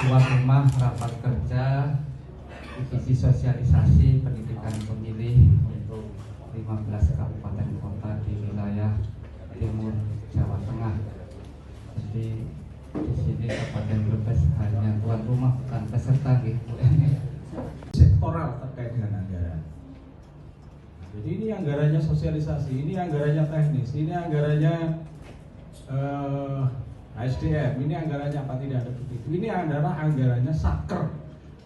tuan rumah rapat kerja divisi sosialisasi pendidikan pemilih untuk 15 kabupaten kota di wilayah timur Jawa Tengah. Jadi di sini Kabupaten Brebes hanya tuan rumah bukan peserta gitu. Sektoral terkait dengan anggaran. Jadi ini anggarannya sosialisasi, ini anggarannya teknis, ini anggarannya SDM, ini anggarannya apa, tidak ada begitu. Ini adalah anggarannya saker.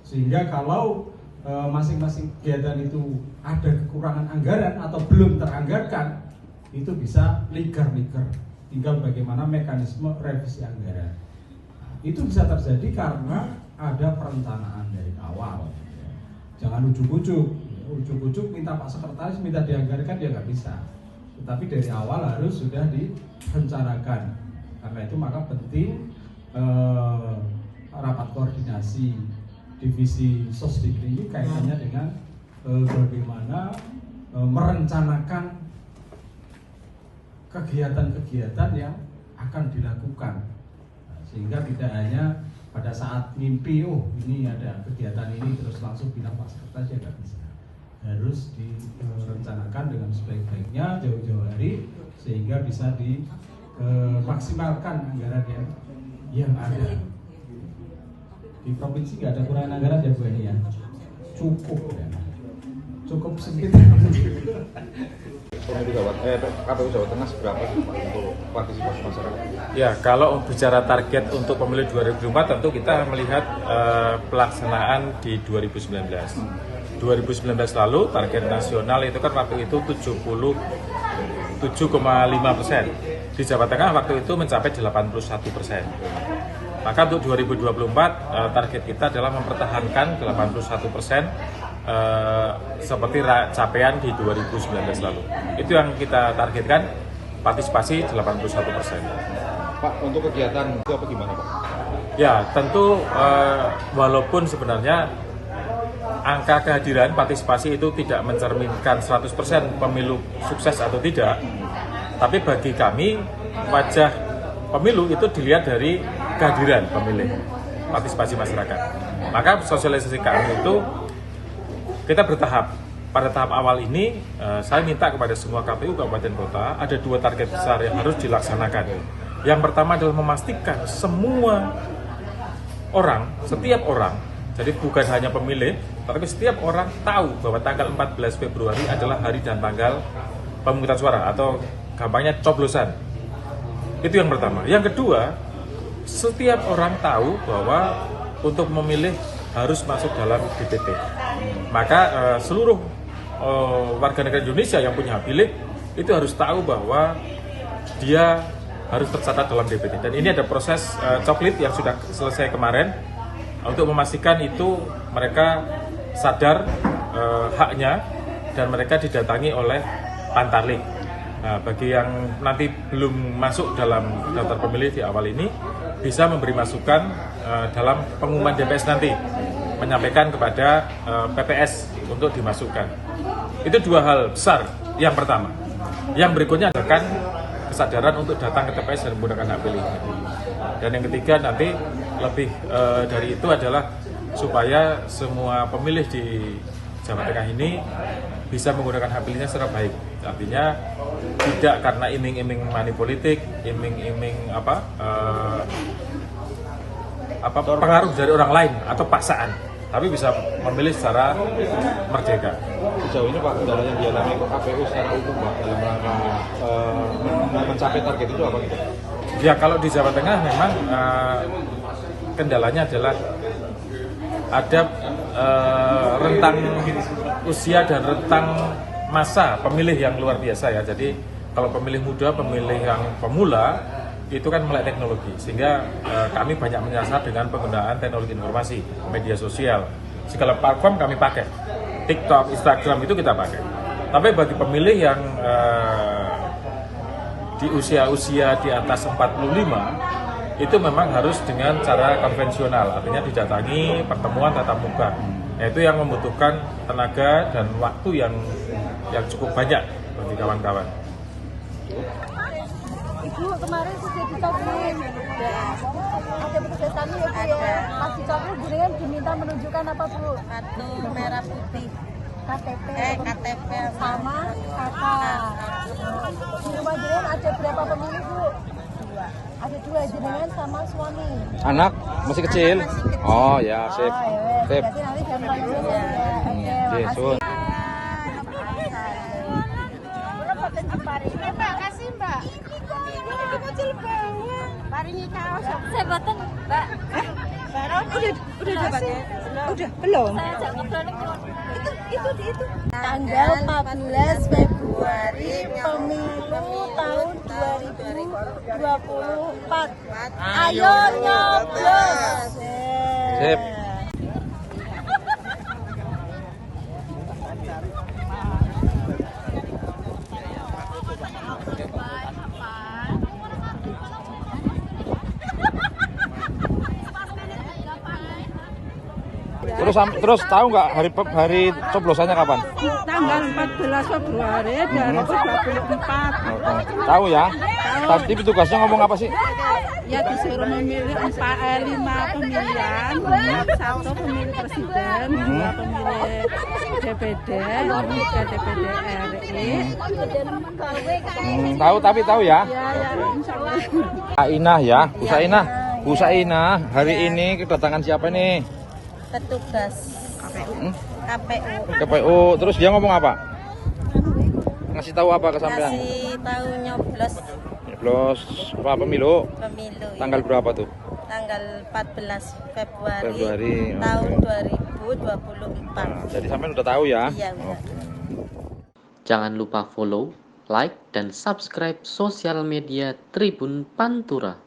Sehingga kalau masing-masing kegiatan itu ada kekurangan anggaran atau belum teranggarkan, itu bisa ligar-ligar. Tinggal bagaimana mekanisme revisi anggaran. Itu bisa terjadi karena ada perencanaan dari awal. Jangan ujuk-ujuk minta Pak Sekretaris, minta dianggarkan, dia nggak bisa. Tetapi dari awal harus sudah direncanakan. Karena itu maka penting rapat koordinasi divisi Sosdikri ini kaitannya dengan bagaimana merencanakan kegiatan-kegiatan yang akan dilakukan, sehingga tidak hanya pada saat mimpi, oh ini ada kegiatan ini terus langsung bilang Pak Sekretaris, ya nggak bisa. Harus direncanakan dengan sebaik-baiknya jauh-jauh hari sehingga bisa dimaksimalkan anggaran yang ada. Di provinsi nggak ada kekurangan anggaran ya Bu ini ya, cukup sempit. KPU Jawa Tengah seberapa sih Pak untuk partisipasi masyarakat? Ya, kalau bicara target untuk pemilu 2024 tentu kita melihat pelaksanaan di 2019. 2019 lalu target nasional itu kan waktu itu 77,5%. Di Jawa Tengah waktu itu mencapai 81%. Maka untuk 2024 target kita adalah mempertahankan 81%. Seperti capaian di 2019 lalu. Itu yang kita targetkan, partisipasi 81%. Pak, untuk kegiatan itu apa gimana Pak? Ya, tentu walaupun sebenarnya angka kehadiran partisipasi itu tidak mencerminkan 100% pemilu sukses atau tidak, tapi bagi kami wajah pemilu itu dilihat dari kehadiran pemilih, partisipasi masyarakat. Maka sosialisasi kami itu kita bertahap. Pada tahap awal ini, saya minta kepada semua KPU Kabupaten Kota ada 2 target besar yang harus dilaksanakan. Yang pertama adalah memastikan semua orang, setiap orang, jadi bukan hanya pemilih, tapi setiap orang tahu bahwa tanggal 14 Februari adalah hari dan tanggal pemungutan suara atau gampangnya coblosan. Itu yang pertama. Yang kedua, setiap orang tahu bahwa untuk memilih harus masuk dalam DPT. Maka seluruh warga negara Indonesia yang punya hak pilih itu harus tahu bahwa dia harus tercatat dalam DPT. Dan ini ada proses coklit yang sudah selesai kemarin untuk memastikan itu mereka sadar haknya dan mereka didatangi oleh Pantarlih. Nah, bagi yang nanti belum masuk dalam daftar pemilih di awal ini bisa memberi masukan dalam pengumuman DPS nanti, menyampaikan kepada PPS untuk dimasukkan. Itu 2 hal besar. Yang pertama. Yang berikutnya adalah kesadaran untuk datang ke TPS dan menggunakan hak pilih. Dan yang ketiga nanti lebih dari itu adalah supaya semua pemilih di Jawa Tengah ini bisa menggunakan hak pilihnya secara baik. Artinya tidak karena iming-iming money politik, iming-iming pengaruh dari orang lain atau paksaan, tapi bisa memilih secara merdeka. Sejauh ini Pak, kendala yang dialami KPU secara umum Pak dalam rangka mencapai target itu apa gitu? Ya, kalau di Jawa Tengah memang kendalanya adalah ada rentang usia dan rentang masa pemilih yang luar biasa ya. Jadi kalau pemilih muda, pemilih yang pemula itu kan melek teknologi, sehingga kami banyak menyasar dengan penggunaan teknologi informasi, media sosial, segala platform kami pakai, TikTok, Instagram itu kita pakai. Tapi bagi pemilih yang di usia-usia di atas 45 itu memang harus dengan cara konvensional, artinya didatangi pertemuan tatap muka. Itu yang membutuhkan tenaga dan waktu yang cukup banyak bagi kawan-kawan. Ibu kemarin sudah dicoplit, ada petugas kami ya Bu ya, pas dicoplit diminta menunjukkan apa Bu? Kartu merah putih. KTP. KTP Sama kakak. Di rumah jenengan ada berapa pemilih Bu? dua. Ada 2, jenengan sama suami. Anak masih kecil. Anak masih kecil. Oh ya, sip. Oh, ya, Sip. berarti nanti gampang juga ya. Oke, Oke, makasih. sun. Makasih Mbak. Ini kecil banget. Paringi kaos. Saya boten, Mbak. Udah dapat ya? Udah, belum. Saya ajak ngobrol itu. Tanggal 14 Februari pemilu tahun 2024. Ayo nyoblos. Sip. Terus tahu nggak hari coblosannya kapan? Tanggal 14 Februari 2024. Tahu ya? Tadi petugasnya ngomong apa sih? Ya disuruh memilih 5 pemilihan, 1 pemilih presiden, 2 pemilih DPD, 3 DPD RI. Tahu tapi tahu ya? Ya, insya Allah. Sainah ya, Bu Sainah, hari ini kedatangan siapa nih? Petugas KPU. KPU. Terus dia ngomong apa? Ngasih tahu apa ke sampean? Kasih tahu nyoblos Nyoblos apa pemilu? pemilu. Tanggal berapa tuh? Tanggal 14 Februari, Februari, tahun oke. 2024. Nah, jadi sampean udah tahu ya? Iya, udah. Oke. Jangan lupa follow, like, dan subscribe sosial media Tribun Pantura.